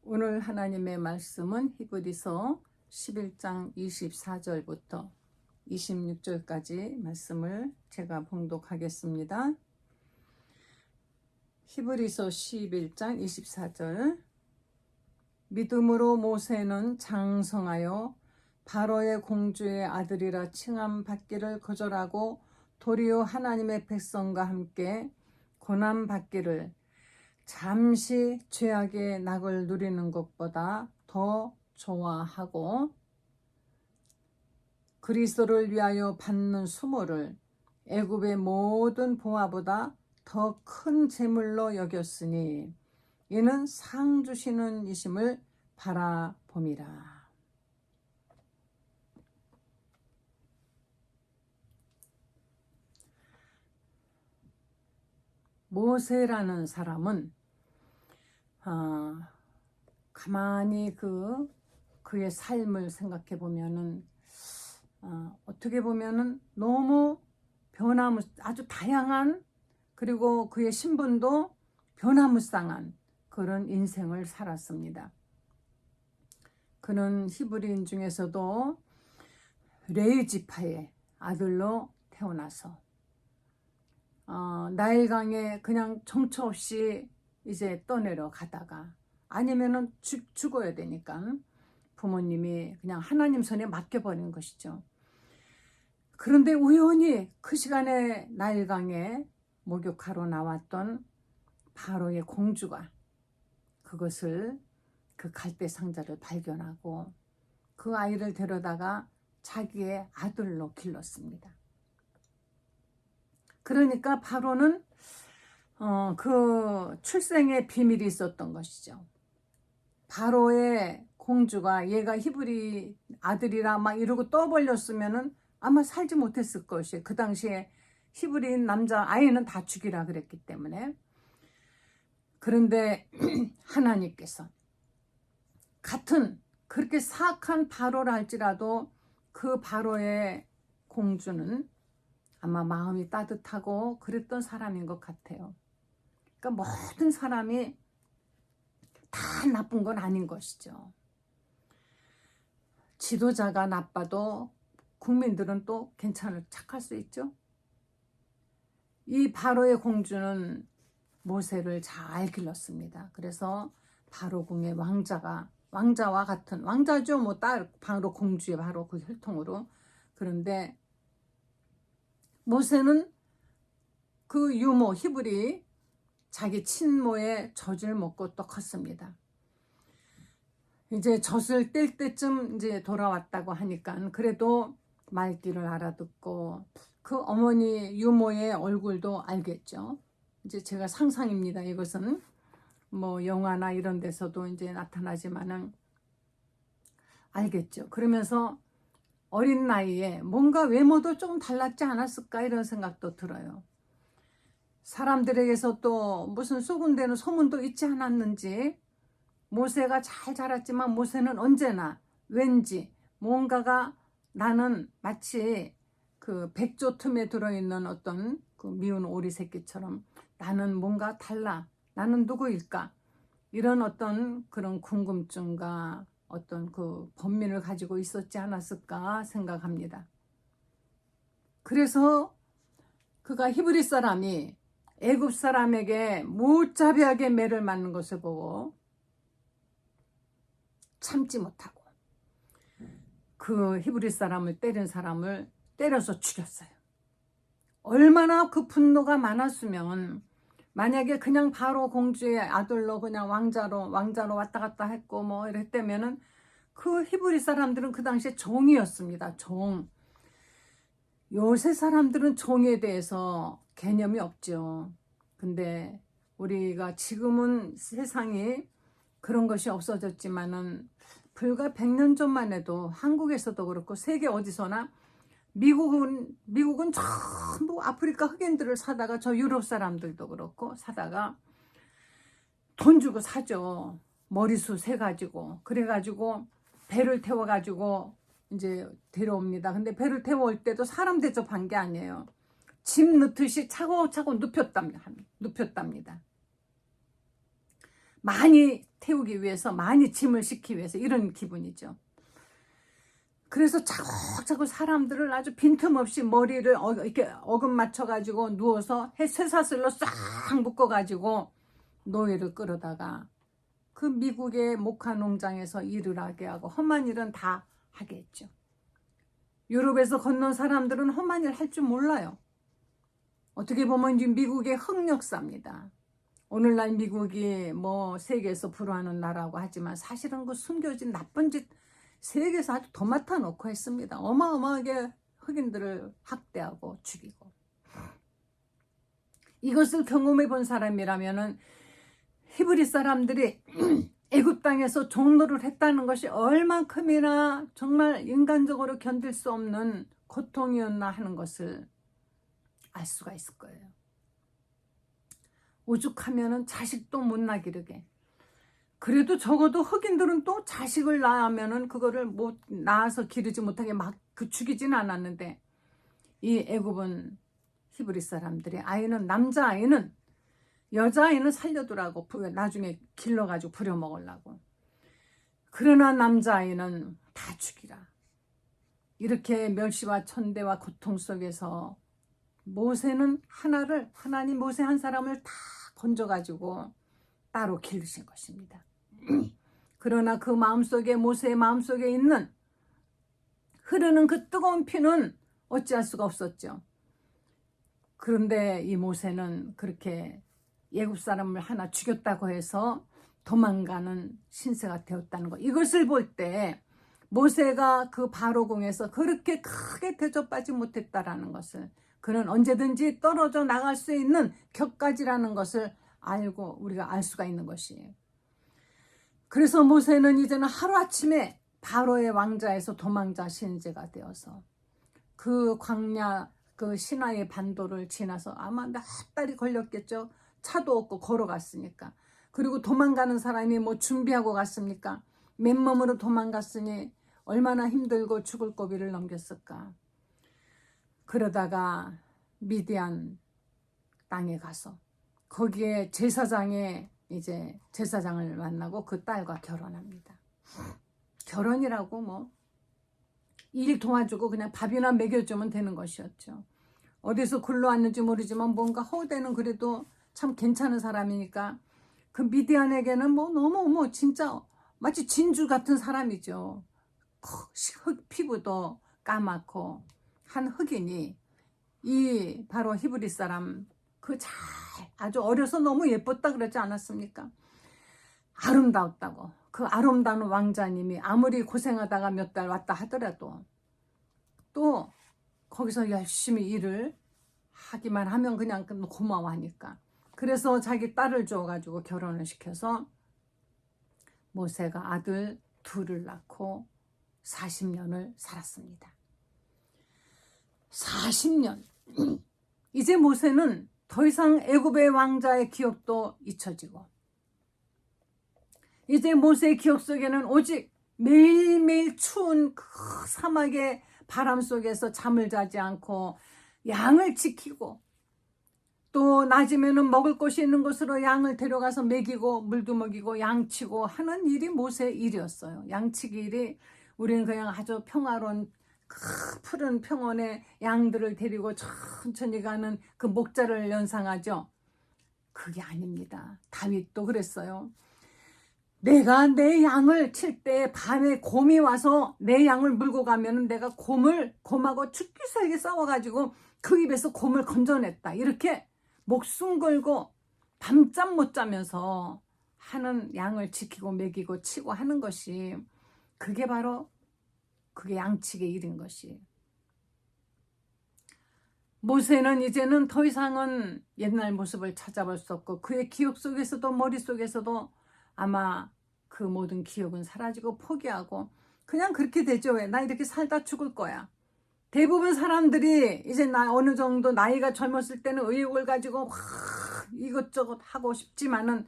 오늘 하나님의 말씀은 히브리서 11장 24절부터 26절까지 말씀을 제가 봉독하겠습니다. 히브리서 11장 24절. 믿음으로 모세는 장성하여 바로의 공주의 아들이라 칭함 받기를 거절하고 도리어 하나님의 백성과 함께 고난 받기를 잠시 죄악의 낙을 누리는 것보다 더 좋아하고 그리스도를 위하여 받는 수모를 애굽의 모든 보화보다 더 큰 재물로 여겼으니 이는 상 주시는 이심을 바라봄이라. 모세라는 사람은 가만히 그의 삶을 생각해 보면은 어떻게 보면은 너무 아주 다양한, 그리고 그의 신분도 변화무쌍한 그런 인생을 살았습니다. 그는 히브리인 중에서도 레위 지파의 아들로 태어나서 나일강에 그냥 정처 없이 이제 떠내려 가다가, 아니면은 죽어야 되니까 부모님이 그냥 하나님 손에 맡겨버린 것이죠. 그런데 우연히 그 시간에 나일강에 목욕하러 나왔던 바로의 공주가 그것을, 그 갈대 상자를 발견하고 그 아이를 데려다가 자기의 아들로 길렀습니다. 그러니까 바로는 그 출생의 비밀이 있었던 것이죠. 바로의 공주가 얘가 히브리 아들이라 막 이러고 떠벌렸으면은 아마 살지 못했을 것이에요. 그 당시에 히브리인 남자 아이는 다 죽이라 그랬기 때문에. 그런데 하나님께서 같은 그렇게 사악한 바로라 할지라도 그 바로의 공주는 아마 마음이 따뜻하고 그랬던 사람인 것 같아요. 그러니까 모든 사람이 다 나쁜 건 아닌 것이죠. 지도자가 나빠도 국민들은 또 착할 수 있죠. 이 바로의 공주는 모세를 잘 길렀습니다. 그래서 바로궁의 왕자와 같은 왕자죠. 뭐 딸 바로 공주의 바로 그 혈통으로. 그런데 모세는 그 유모 히브리 자기 친모의 젖을 먹고 또 컸습니다. 이제 젖을 뗄 때쯤 이제 돌아왔다고 하니까 그래도 말귀를 알아듣고 그 어머니 유모의 얼굴도 알겠죠. 이제 제가 상상입니다. 이것은 뭐 영화나 이런 데서도 이제 나타나지만은 알겠죠. 그러면서 어린 나이에 뭔가 외모도 조금 달랐지 않았을까 이런 생각도 들어요. 사람들에게서 또 무슨 쏘군대는 소문도 있지 않았는지 모세가 잘 자랐지만 모세는 언제나 왠지 뭔가가, 나는 마치 그 백조 틈에 들어있는 어떤 그 미운 오리 새끼처럼 나는 뭔가 달라, 나는 누구일까, 이런 어떤 그런 궁금증과 어떤 그 번민을 가지고 있었지 않았을까 생각합니다. 그래서 그가 히브리 사람이 애굽 사람에게 무자비하게 매를 맞는 것을 보고 참지 못하고 그 히브리 사람을 때린 사람을 때려서 죽였어요. 얼마나 그 분노가 많았으면, 만약에 그냥 바로 공주의 아들로 그냥 왕자로 왔다 갔다 했고 뭐 이랬다면은 그 히브리 사람들은 그 당시에 종이었습니다. 종. 요새 사람들은 종에 대해서 개념이 없죠. 근데 우리가 지금은 세상이 그런 것이 없어졌지만은 불과 100년 전만 해도 한국에서도 그렇고 세계 어디서나 미국은 전부 아프리카 흑인들을 사다가, 저 유럽 사람들도 그렇고 사다가 돈 주고 사죠. 머리숱 세가지고. 그래가지고 배를 태워가지고 이제 데려옵니다. 근데 배를 태워올 때도 사람 대접한 게 아니에요. 짐 넣듯이 차곡차곡 눕혔답니다. 많이 태우기 위해서, 많이 짐을 싣기 위해서, 이런 기분이죠. 그래서 차곡차곡 사람들을 아주 빈틈없이 머리를 이렇게 어금 맞춰가지고 누워서 쇠사슬로 싹 묶어가지고 노예를 끌어다가 그 미국의 목화 농장에서 일을 하게 하고 험한 일은 다 하게 했죠. 유럽에서 건넌 사람들은 험한 일 할 줄 몰라요. 어떻게 보면 이제 미국의 흑역사입니다. 오늘날 미국이 뭐 세계에서 불화하는 나라고 하지만 사실은 그 숨겨진 나쁜 짓 세계에서 아주 도맡아 놓고 했습니다. 어마어마하게 흑인들을 학대하고 죽이고. 이것을 경험해 본 사람이라면은 히브리 사람들이 애굽 땅에서 종노를 했다는 것이 얼만큼이나 정말 인간적으로 견딜 수 없는 고통이었나 하는 것을 알 수가 있을 거예요. 오죽하면은 자식도 못 나기르게. 그래도 적어도 흑인들은 또 자식을 낳으면은 그거를 못 낳아서 기르지 못하게 막 죽이지는 않았는데, 이 애굽은 히브리 사람들이 아이는, 남자아이는, 여자아이는 살려두라고 나중에 길러가지고 부려먹으려고. 그러나 남자아이는 다 죽이라. 이렇게 멸시와 천대와 고통 속에서 모세는 하나님 모세 한 사람을 다 건져가지고 따로 기르신 것입니다. 그러나 그 마음속에, 모세의 마음속에 있는 흐르는 그 뜨거운 피는 어찌할 수가 없었죠. 그런데 이 모세는 그렇게 애굽 사람을 하나 죽였다고 해서 도망가는 신세가 되었다는 것. 이것을 볼 때 모세가 그 바로궁에서 그렇게 크게 대접받지 못했다라는 것을, 그는 언제든지 떨어져 나갈 수 있는 격가지라는 것을 알고 우리가 알 수가 있는 것이에요. 그래서 모세는 이제는 하루아침에 바로의 왕자에서 도망자 신세가 되어서 그 광야, 그 시나이 반도를 지나서 아마 몇 달이 걸렸겠죠. 차도 없고 걸어갔으니까. 그리고 도망가는 사람이 뭐 준비하고 갔습니까? 맨몸으로 도망갔으니 얼마나 힘들고 죽을 고비를 넘겼을까. 그러다가 미디안 땅에 가서 거기에 제사장을 만나고 그 딸과 결혼합니다. 결혼이라고 뭐 일 도와주고 그냥 밥이나 먹여주면 되는 것이었죠. 어디서 굴러왔는지 모르지만 뭔가 허우대는 그래도 참 괜찮은 사람이니까 그 미디안에게는 뭐 너무 진짜 마치 진주 같은 사람이죠. 피부도 까맣고 한 흑인이 이 바로 히브리 사람 아주 어려서 너무 예뻤다 그러지 않았습니까? 아름다웠다고. 그 아름다운 왕자님이 아무리 고생하다가 몇 달 왔다 하더라도 또 거기서 열심히 일을 하기만 하면 그냥 고마워하니까. 그래서 자기 딸을 줘가지고 결혼을 시켜서 모세가 아들 둘을 낳고 40년을 살았습니다. 40년. 이제 모세는 더 이상 애굽의 왕자의 기억도 잊혀지고, 이제 모세의 기억 속에는 오직 매일매일 추운 그 사막의 바람 속에서 잠을 자지 않고 양을 지키고, 또 낮이면은 먹을 곳이 있는 곳으로 양을 데려가서 먹이고 물도 먹이고 양치고 하는 일이 모세의 일이었어요. 양치기 일이, 우리는 그냥 아주 평화로운 푸른 평원에 양들을 데리고 천천히 가는 그 목자를 연상하죠. 그게 아닙니다. 다윗도 그랬어요. 내가 내 양을 칠 때 밤에 곰이 와서 내 양을 물고 가면 내가 곰하고 죽기 살기 싸워가지고 그 입에서 곰을 건져냈다. 이렇게 목숨 걸고 밤잠 못 자면서 하는, 양을 지키고 먹이고 치고 하는 것이, 그게 바로 그게 양치기의 일인 것이. 모세는 이제는 더 이상은 옛날 모습을 찾아볼 수 없고, 그의 기억 속에서도 머릿속에서도 아마 그 모든 기억은 사라지고 포기하고 그냥 그렇게 되죠. 왜? 나 이렇게 살다 죽을 거야. 대부분 사람들이 이제 어느 정도 나이가 젊었을 때는 의욕을 가지고 이것저것 하고 싶지만은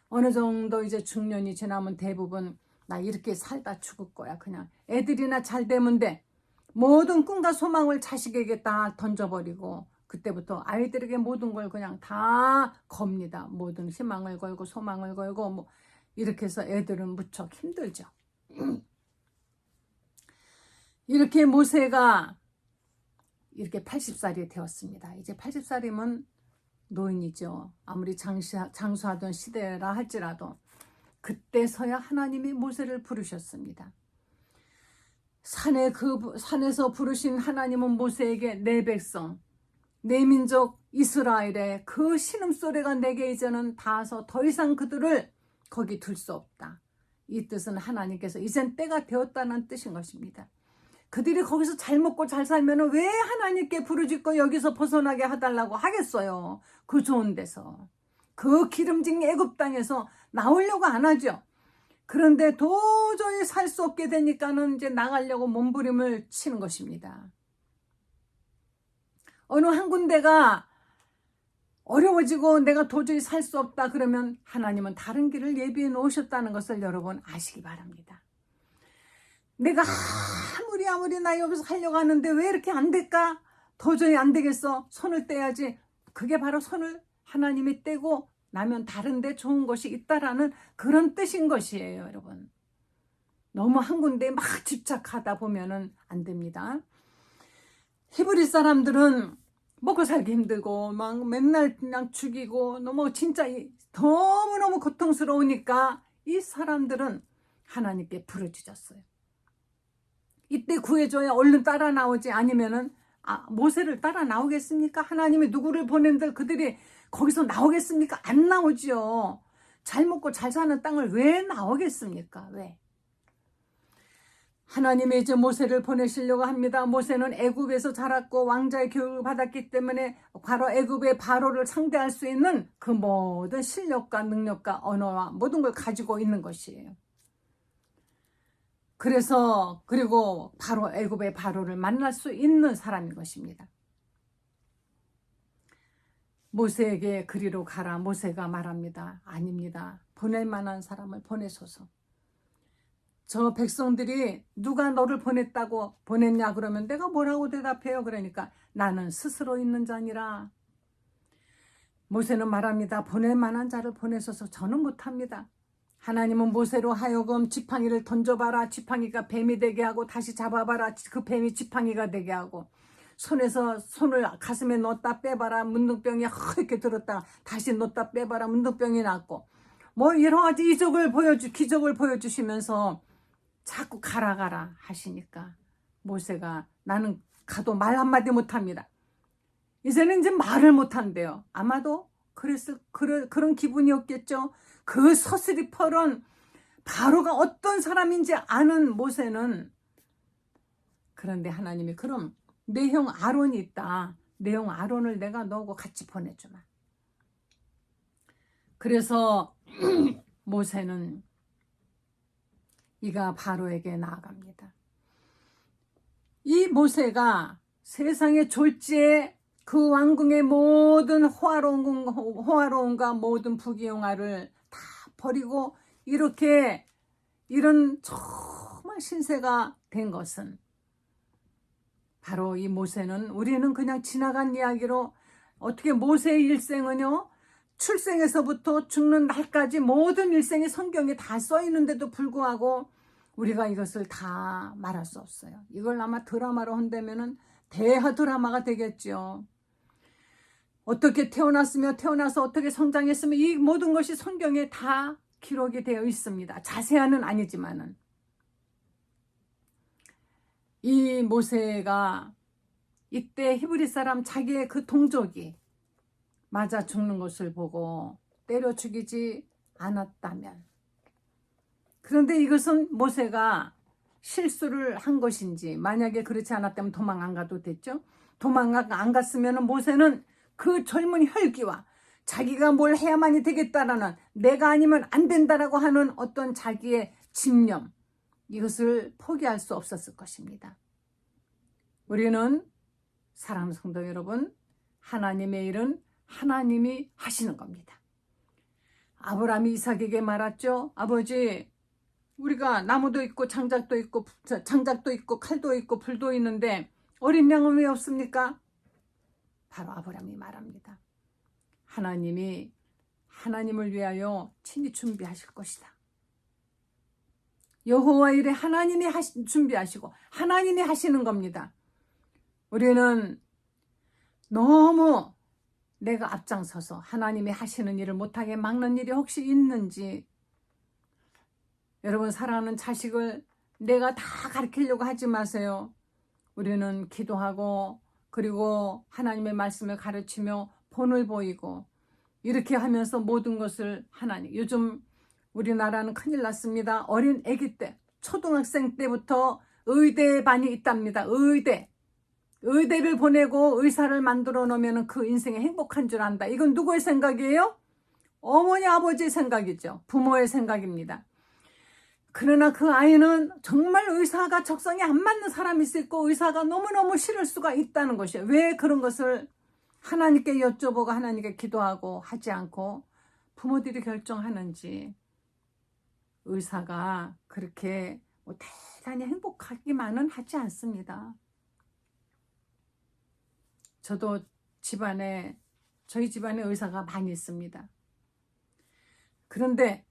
어느 정도 이제 중년이 지나면 대부분 나 이렇게 살다 죽을 거야. 그냥 애들이나 잘 되면 돼. 모든 꿈과 소망을 자식에게 다 던져버리고 그때부터 아이들에게 모든 걸 그냥 다 겁니다. 모든 희망을 걸고 소망을 걸고 뭐 이렇게 해서 애들은 무척 힘들죠. 이렇게 모세가 이렇게 80살이 되었습니다. 이제 80살이면 노인이죠. 아무리 장수하던 시대라 할지라도 그때서야 하나님이 모세를 부르셨습니다. 산에서 부르신 하나님은 모세에게 내 백성, 내 민족 이스라엘의 그 신음소리가 내게 이제는 닿아서 더 이상 그들을 거기 둘 수 없다. 이 뜻은 하나님께서 이젠 때가 되었다는 뜻인 것입니다. 그들이 거기서 잘 먹고 잘 살면 왜 하나님께 부르짖고 여기서 벗어나게 해달라고 하겠어요. 그 좋은 데서. 그 기름진 애굽 땅에서 나오려고 안 하죠. 그런데 도저히 살 수 없게 되니까는 이제 나가려고 몸부림을 치는 것입니다. 어느 한 군데가 어려워지고 내가 도저히 살 수 없다 그러면 하나님은 다른 길을 예비해 놓으셨다는 것을 여러분 아시기 바랍니다. 내가 아무리 나 여기서 하려고 하는데 왜 이렇게 안 될까? 도저히 안 되겠어. 손을 떼야지. 그게 바로 손을 하나님이 떼고 나면 다른데 좋은 것이 있다라는 그런 뜻인 것이에요, 여러분. 너무 한 군데에 막 집착하다 보면은 안 됩니다. 히브리 사람들은 먹고 살기 힘들고 막 맨날 그냥 죽이고 너무 진짜 너무너무 고통스러우니까 이 사람들은 하나님께 부르짖었어요. 이때 구해줘야 얼른 따라 나오지 아니면은 모세를 따라 나오겠습니까? 하나님이 누구를 보낸들 그들이 거기서 나오겠습니까? 안 나오죠. 잘 먹고 잘 사는 땅을 왜 나오겠습니까? 왜? 하나님이 이제 모세를 보내시려고 합니다. 모세는 애굽에서 자랐고 왕자의 교육을 받았기 때문에 바로 애굽의 바로를 상대할 수 있는 그 모든 실력과 능력과 언어와 모든 걸 가지고 있는 것이에요. 그리고 바로 애굽의 바로를 만날 수 있는 사람인 것입니다. 모세에게 그리로 가라. 모세가 말합니다. 아닙니다. 보낼 만한 사람을 보내소서. 저 백성들이 누가 너를 보냈냐 그러면 내가 뭐라고 대답해요? 그러니까 나는 스스로 있는 자니라. 모세는 말합니다. 보낼 만한 자를 보내소서. 저는 못합니다. 하나님은 모세로 하여금 지팡이를 던져봐라. 지팡이가 뱀이 되게 하고 다시 잡아봐라. 그 뱀이 지팡이가 되게 하고 손에서 손을 가슴에 넣었다 빼봐라. 문둥병이 이렇게 들었다 다시 넣었다 빼봐라. 문둥병이 났고 뭐 여러 가지 기적을 보여주시면서 자꾸 가라 하시니까 모세가 나는 가도 말 한마디 못합니다. 이제는 이제 말을 못한대요. 아마도 그런 기분이었겠죠. 그 서슬이펄은 바로가 어떤 사람인지 아는 모세는 그런데 하나님이 그럼 내 형 아론이 있다. 내 형 아론을 내가 너하고 같이 보내주마. 그래서 모세는 이가 바로에게 나아갑니다. 이 모세가 세상의 졸지에 그 왕궁의 모든 호화로움과 모든 부귀영화를 다 버리고 이런 정말 신세가 된 것은 바로 이 모세는 우리는 그냥 지나간 이야기로 어떻게 모세의 일생은요 출생에서부터 죽는 날까지 모든 일생이 성경에 다 써 있는데도 불구하고 우리가 이것을 다 말할 수 없어요. 이걸 아마 드라마로 한다면은 대하 드라마가 되겠죠. 어떻게 태어나서 어떻게 성장했으며 이 모든 것이 성경에 다 기록이 되어 있습니다. 자세한은 아니지만은 이 모세가 이때 히브리 사람 자기의 그 동족이 맞아 죽는 것을 보고 때려 죽이지 않았다면 그런데 이것은 모세가 실수를 한 것인지 만약에 그렇지 않았다면 도망 안 가도 됐죠. 도망 안 갔으면 모세는 그 젊은 혈기와 자기가 뭘 해야만이 되겠다라는 내가 아니면 안 된다라고 하는 어떤 자기의 집념 이것을 포기할 수 없었을 것입니다. 우리는 사랑하는 성도 여러분 하나님의 일은 하나님이 하시는 겁니다. 아브라함이 이삭에게 말했죠. 아버지 우리가 나무도 있고 장작도 있고 칼도 있고 불도 있는데 어린 양은 왜 없습니까? 바로 아브라함이 말합니다. 하나님이 하나님을 위하여 친히 준비하실 것이다. 여호와 일에 하나님이 준비하시고 하나님이 하시는 겁니다. 우리는 너무 내가 앞장서서 하나님이 하시는 일을 못하게 막는 일이 혹시 있는지, 여러분 사랑하는 자식을 내가 다 가르치려고 하지 마세요. 우리는 기도하고 그리고 하나님의 말씀을 가르치며 본을 보이고 이렇게 하면서 모든 것을 하나님, 요즘 우리나라는 큰일 났습니다. 어린 아기 때 초등학생 때부터 의대반이 있답니다. 의대를 보내고 의사를 만들어 놓으면 그 인생이 행복한 줄 안다. 이건 누구의 생각이에요? 어머니 아버지의 생각이죠. 부모의 생각입니다. 그러나 그 아이는 정말 의사가 적성이 안 맞는 사람이 있을 있고 의사가 너무너무 싫을 수가 있다는 것이에요. 왜 그런 것을 하나님께 여쭤보고 하나님께 기도하고 하지 않고 부모들이 결정하는지. 의사가 그렇게 뭐 대단히 행복하기만은 하지 않습니다. 저도 저희 집안에 의사가 많이 있습니다. 그런데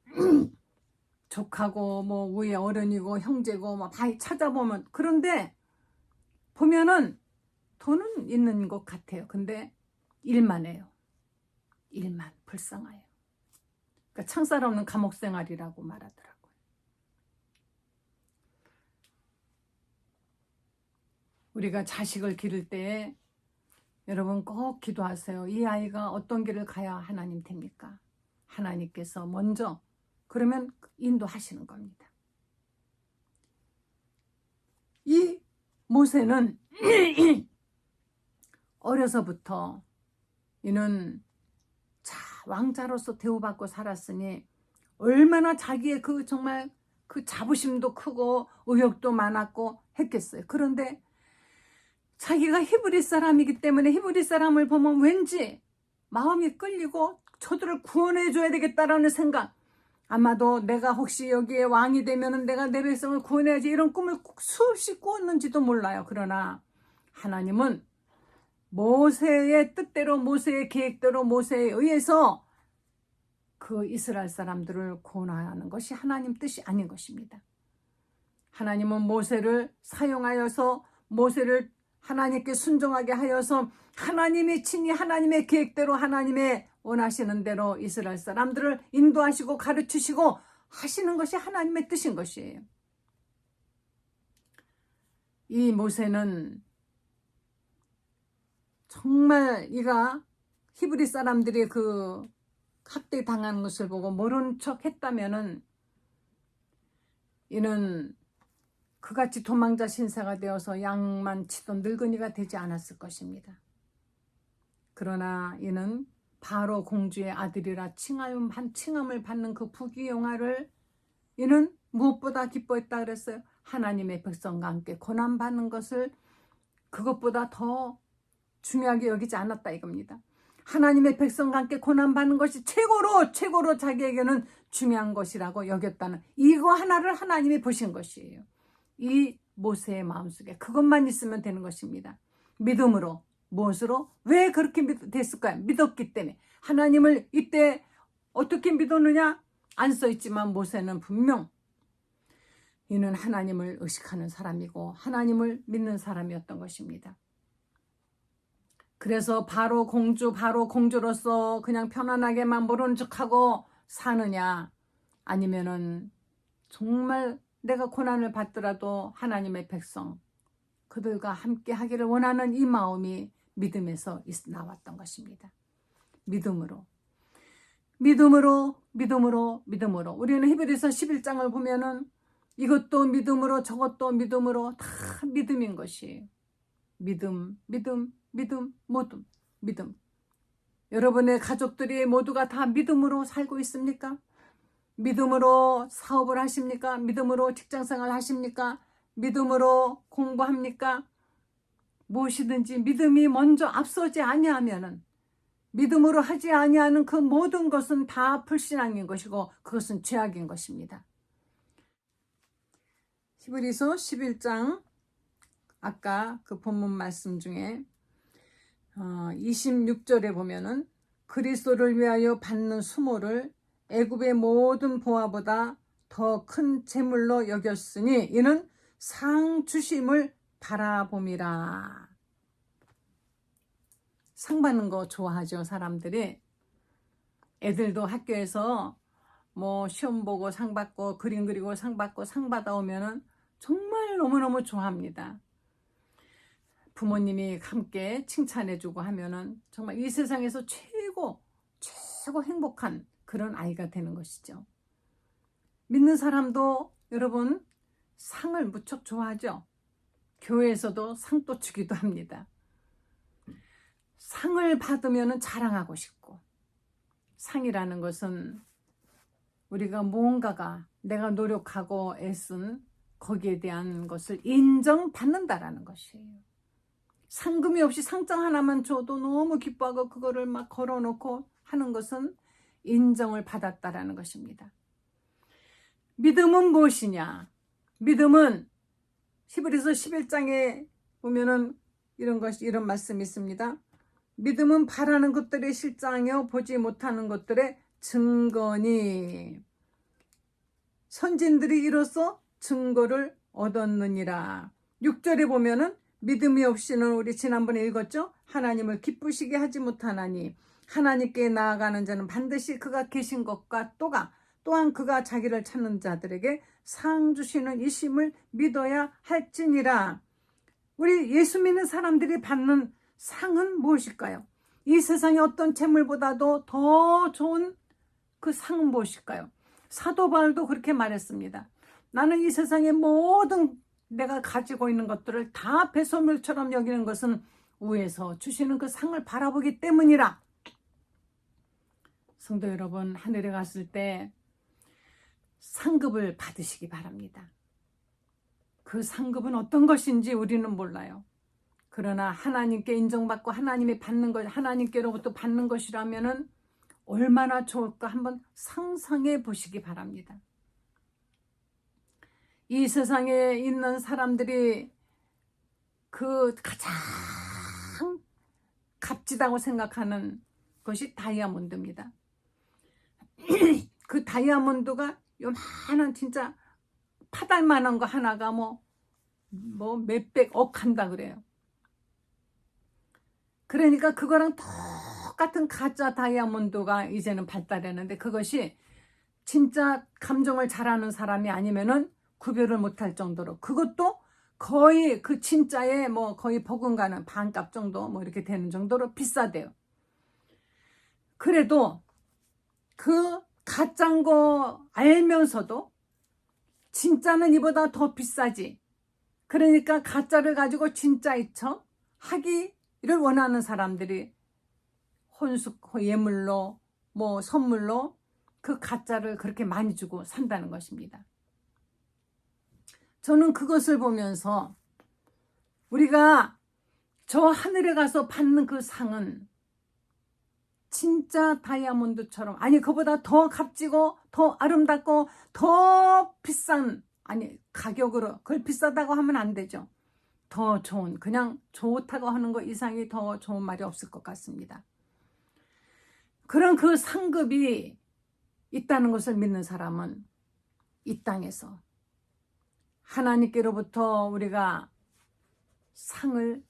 족하고 뭐 위에 어른이고 형제고 막 많이 찾아보면, 그런데 보면은 돈은 있는 것 같아요. 근데 일만 해요. 일만 불쌍해요. 그러니까 창살 없는 감옥 생활이라고 말하더라고요. 우리가 자식을 기를 때 여러분 꼭 기도하세요. 이 아이가 어떤 길을 가야 하나님 됩니까? 하나님께서 먼저 그러면 인도하시는 겁니다. 이 모세는 어려서부터 이는 왕자로서 대우받고 살았으니 얼마나 자기의 정말 그 자부심도 크고 의욕도 많았고 했겠어요. 그런데 자기가 히브리 사람이기 때문에 히브리 사람을 보면 왠지 마음이 끌리고 저들을 구원해 줘야 되겠다라는 생각, 아마도 내가 혹시 여기에 왕이 되면은 내가 내 백성을 구원해야지, 이런 꿈을 수없이 꾸었는지도 몰라요. 그러나 하나님은 모세의 뜻대로, 모세의 계획대로, 모세에 의해서 그 이스라엘 사람들을 구원하는 것이 하나님 뜻이 아닌 것입니다. 하나님은 모세를 사용하여서 모세를 하나님께 순종하게 하여서 하나님이 친히 하나님의 계획대로 하나님의 원하시는 대로 이스라엘 사람들을 인도하시고 가르치시고 하시는 것이 하나님의 뜻인 것이에요. 이 모세는 정말 이가 히브리 사람들이 그 학대 당하는 것을 보고 모른 척 했다면은 이는 그같이 도망자 신세가 되어서 양만 치던 늙은이가 되지 않았을 것입니다. 그러나 이는 바로 공주의 아들이라 칭함을 받는 그 부귀영화를 이는 무엇보다 기뻐했다 그랬어요. 하나님의 백성과 함께 고난받는 것을 그것보다 더 중요하게 여기지 않았다 이겁니다. 하나님의 백성과 함께 고난받는 것이 최고로 자기에게는 중요한 것이라고 여겼다는 이거 하나를 하나님이 보신 것이에요. 이 모세의 마음속에 그것만 있으면 되는 것입니다. 믿음으로. 무엇으로? 왜 그렇게 됐을까요? 믿었기 때문에. 하나님을 이때 어떻게 믿었느냐? 안 써있지만 모세는 분명 이는 하나님을 의식하는 사람이고 하나님을 믿는 사람이었던 것입니다. 그래서 바로 공주로서 그냥 편안하게만 모른 척하고 사느냐, 아니면은 정말 내가 고난을 받더라도 하나님의 백성 그들과 함께 하기를 원하는 이 마음이 믿음에서 나왔던 것입니다. 믿음으로. 우리는 히브리서 11장을 보면은 이것도 믿음으로 저것도 믿음으로 다 믿음인 것이에요. 믿음. 여러분의 가족들이 모두가 다 믿음으로 살고 있습니까? 믿음으로 사업을 하십니까? 믿음으로 직장생활 하십니까? 믿음으로 공부합니까? 무엇이든지 믿음이 먼저 앞서지 아니하면은, 믿음으로 하지 아니하는 그 모든 것은 다 불신앙인 것이고 그것은 죄악인 것입니다. 히브리서 11장 아까 그 본문 말씀 중에 26절에 보면은 그리스도를 위하여 받는 수모를 애굽의 모든 보화보다 더 큰 재물로 여겼으니 이는 상 주심을 바라봄이라. 상 받는 거 좋아하죠, 사람들이. 애들도 학교에서 뭐 시험 보고 상 받고 그림 그리고 상 받고 상 받아오면은 정말 너무너무 좋아합니다. 부모님이 함께 칭찬해주고 하면은 정말 이 세상에서 최고 행복한 그런 아이가 되는 것이죠. 믿는 사람도 여러분 상을 무척 좋아하죠. 교회에서도 상도 주기도 합니다. 상을 받으면 자랑하고 싶고, 상이라는 것은 우리가 무언가가 내가 노력하고 애쓴 거기에 대한 것을 인정받는다라는 것이에요. 상금이 없이 상장 하나만 줘도 너무 기뻐하고 그거를 막 걸어놓고 하는 것은 인정을 받았다라는 것입니다. 믿음은 무엇이냐? 믿음은 히브리서 11장에 보면은 이런 말씀이 있습니다. 믿음은 바라는 것들의 실상이요 보지 못하는 것들의 증거니 선진들이 이로써 증거를 얻었느니라. 6절에 보면은 믿음이 없이는 우리 지난번에 읽었죠. 하나님을 기쁘시게 하지 못하나니 하나님께 나아가는 자는 반드시 그가 계신 것과 또한 그가 자기를 찾는 자들에게 상 주시는 이심을 믿어야 할지니라. 우리 예수 믿는 사람들이 받는 상은 무엇일까요? 이 세상의 어떤 재물보다도 더 좋은 그 상은 무엇일까요? 사도 바울도 그렇게 말했습니다. 나는 이 세상의 모든 내가 가지고 있는 것들을 다 배설물처럼 여기는 것은 위에서 주시는 그 상을 바라보기 때문이라. 성도 여러분, 하늘에 갔을 때 상급을 받으시기 바랍니다. 그 상급은 어떤 것인지 우리는 몰라요. 그러나 하나님께 인정받고 하나님이 받는 것, 하나님께로부터 받는 것이라면은 얼마나 좋을까 한번 상상해 보시기 바랍니다. 이 세상에 있는 사람들이 그 가장 값지다고 생각하는 것이 다이아몬드입니다. 그 다이아몬드가 요만한 진짜 파달만한 거 하나가 뭐 몇백억 한다 그래요. 그러니까 그거랑 똑같은 가짜 다이아몬드가 이제는 발달했는데 그것이 진짜 감정을 잘하는 사람이 아니면은 구별을 못할 정도로 그것도 거의 그 진짜의 뭐 거의 버금가는 반값 정도 뭐 이렇게 되는 정도로 비싸대요. 그래도 그 가짜인 거 알면서도 진짜는 이보다 더 비싸지. 그러니까 가짜를 가지고 진짜인 척 하기를 원하는 사람들이 혼숙 예물로 뭐 선물로 그 가짜를 그렇게 많이 주고 산다는 것입니다. 저는 그것을 보면서 우리가 저 하늘에 가서 받는 그 상은 진짜 다이아몬드처럼, 아니 그보다 더 값지고 더 아름답고 더 비싼, 아니 가격으로 그걸 비싸다고 하면 안 되죠. 더 좋은, 그냥 좋다고 하는 것 이상이 더 좋은 말이 없을 것 같습니다. 그런 그 상급이 있다는 것을 믿는 사람은 이 땅에서 하나님께로부터 우리가 상을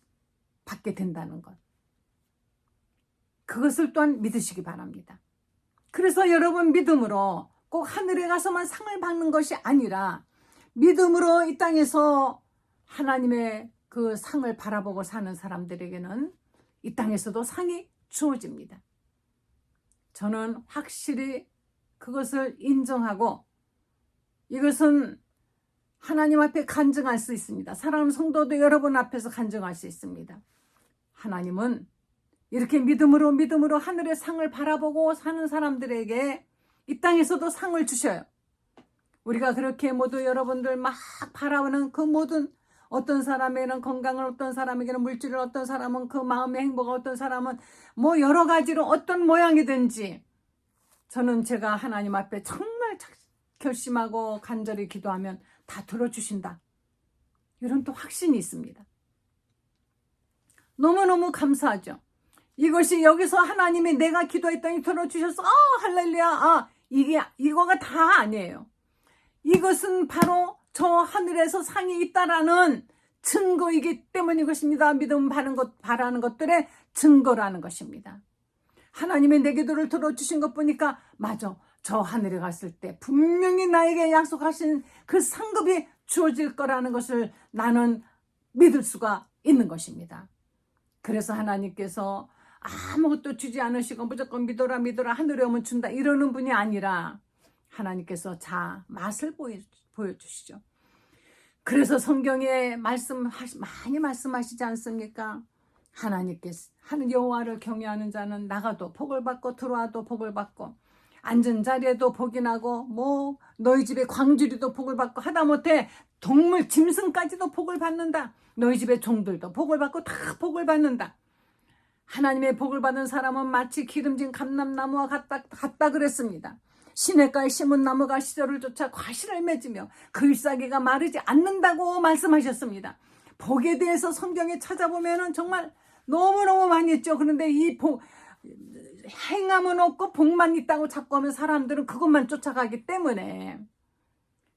받게 된다는 것, 그것을 또한 믿으시기 바랍니다. 그래서 여러분 믿음으로 꼭 하늘에 가서만 상을 받는 것이 아니라 믿음으로 이 땅에서 하나님의 그 상을 바라보고 사는 사람들에게는 이 땅에서도 상이 주어집니다. 저는 확실히 그것을 인정하고 이것은 하나님 앞에 간증할 수 있습니다. 사랑하는 성도도 여러분 앞에서 간증할 수 있습니다. 하나님은 이렇게 믿음으로 하늘의 상을 바라보고 사는 사람들에게 이 땅에서도 상을 주셔요. 우리가 그렇게 모두 여러분들 막 바라보는 그 모든, 어떤 사람에게는 건강을, 어떤 사람에게는 물질을, 어떤 사람은 그 마음의 행복을, 어떤 사람은 뭐 여러 가지로 어떤 모양이든지 저는 제가 하나님 앞에 정말 결심하고 간절히 기도하면 다 들어주신다, 이런 또 확신이 있습니다. 너무너무 감사하죠. 이것이 여기서 하나님이 내가 기도했더니 들어주셔서 할렐루야, 이거가 다 아니에요. 이것은 바로 저 하늘에서 상이 있다라는 증거이기 때문인 것입니다. 믿음 바라는 것들의 증거라는 것입니다. 하나님의 내 기도를 들어주신 것 보니까 맞아. 저 하늘에 갔을 때 분명히 나에게 약속하신 그 상급이 주어질 거라는 것을 나는 믿을 수가 있는 것입니다. 그래서 하나님께서 아무것도 주지 않으시고 무조건 믿어라 하늘에 오면 준다 이러는 분이 아니라 하나님께서 맛을 보여주시죠. 그래서 성경에 많이 말씀하시지 않습니까? 하나님께서 하는 여호와를 경외하는 자는 나가도 복을 받고 들어와도 복을 받고 앉은 자리에도 복이 나고 너희 집에 광주리도 복을 받고 하다못해 동물 짐승까지도 복을 받는다. 너희 집의 종들도 복을 받고 다 복을 받는다. 하나님의 복을 받은 사람은 마치 기름진 감람나무와 같다 그랬습니다. 시냇가에 심은 나무가 시절을 쫓아 과실을 맺으며 그 잎사귀가 마르지 않는다고 말씀하셨습니다. 복에 대해서 성경에 찾아보면 정말 너무너무 많이 있죠. 그런데 이 행함은 없고 복만 있다고 자꾸 하면 사람들은 그것만 쫓아가기 때문에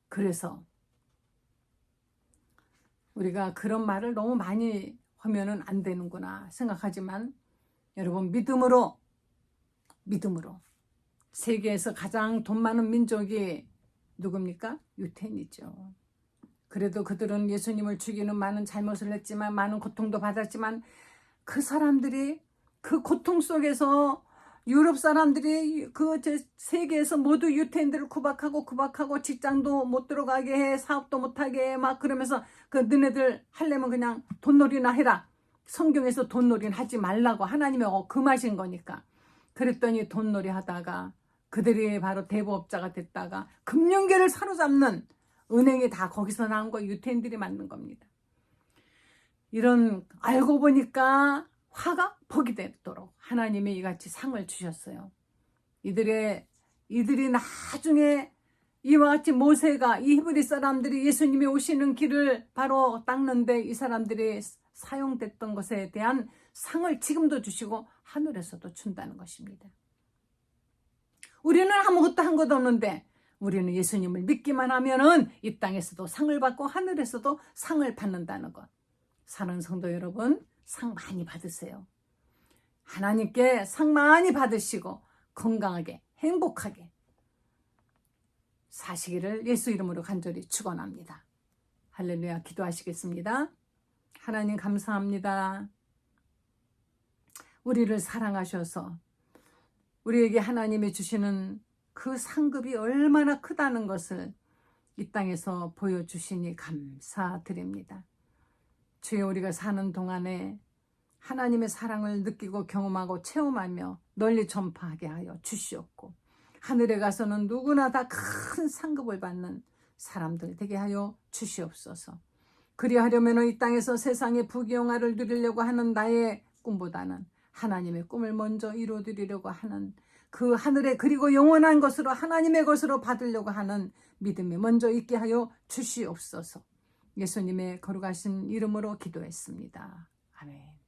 그래서 우리가 그런 말을 너무 많이 하면은 안 되는구나 생각하지만 여러분 믿음으로 세계에서 가장 돈 많은 민족이 누굽니까? 유태인이죠. 그래도 그들은 예수님을 죽이는 많은 잘못을 했지만 많은 고통도 받았지만 그 사람들이 그 고통 속에서 유럽 사람들이 세계에서 모두 유태인들을 구박하고 직장도 못 들어가게 해 사업도 못하게 해 막 그러면서 너네들 하려면 그냥 돈놀이나 해라. 성경에서 돈놀이는 하지 말라고 하나님의 금하신 거니까. 그랬더니 돈놀이 하다가 그들이 바로 대부업자가 됐다가 금융계를 사로잡는 은행이 다 거기서 나온 거 유태인들이 만든 겁니다. 이런 알고 보니까 화가 복이 되도록 하나님이 이같이 상을 주셨어요. 이들이 나중에 이와 같이 모세가 이 히브리 사람들이 예수님이 오시는 길을 바로 닦는데 이 사람들이 사용됐던 것에 대한 상을 지금도 주시고 하늘에서도 준다는 것입니다. 우리는 아무것도 한 것 없는데 우리는 예수님을 믿기만 하면은 이 땅에서도 상을 받고 하늘에서도 상을 받는다는 것. 사랑하는 성도 여러분, 상 많이 받으세요. 하나님께 상 많이 받으시고 건강하게 행복하게 사시기를 예수 이름으로 간절히 축원합니다. 할렐루야. 기도하시겠습니다. 하나님 감사합니다. 우리를 사랑하셔서 우리에게 하나님이 주시는 그 상급이 얼마나 크다는 것을 이 땅에서 보여주시니 감사드립니다. 주여 우리가 사는 동안에 하나님의 사랑을 느끼고 경험하고 체험하며 널리 전파하게 하여 주시옵고 하늘에 가서는 누구나 다 큰 상급을 받는 사람들 되게 하여 주시옵소서. 그리하려면 이 땅에서 세상의 부귀영화를 누리려고 하는 나의 꿈보다는 하나님의 꿈을 먼저 이루어드리려고 하는 그 하늘에 그리고 영원한 것으로 하나님의 것으로 받으려고 하는 믿음이 먼저 있게 하여 주시옵소서. 예수님의 거룩하신 이름으로 기도했습니다. 아멘.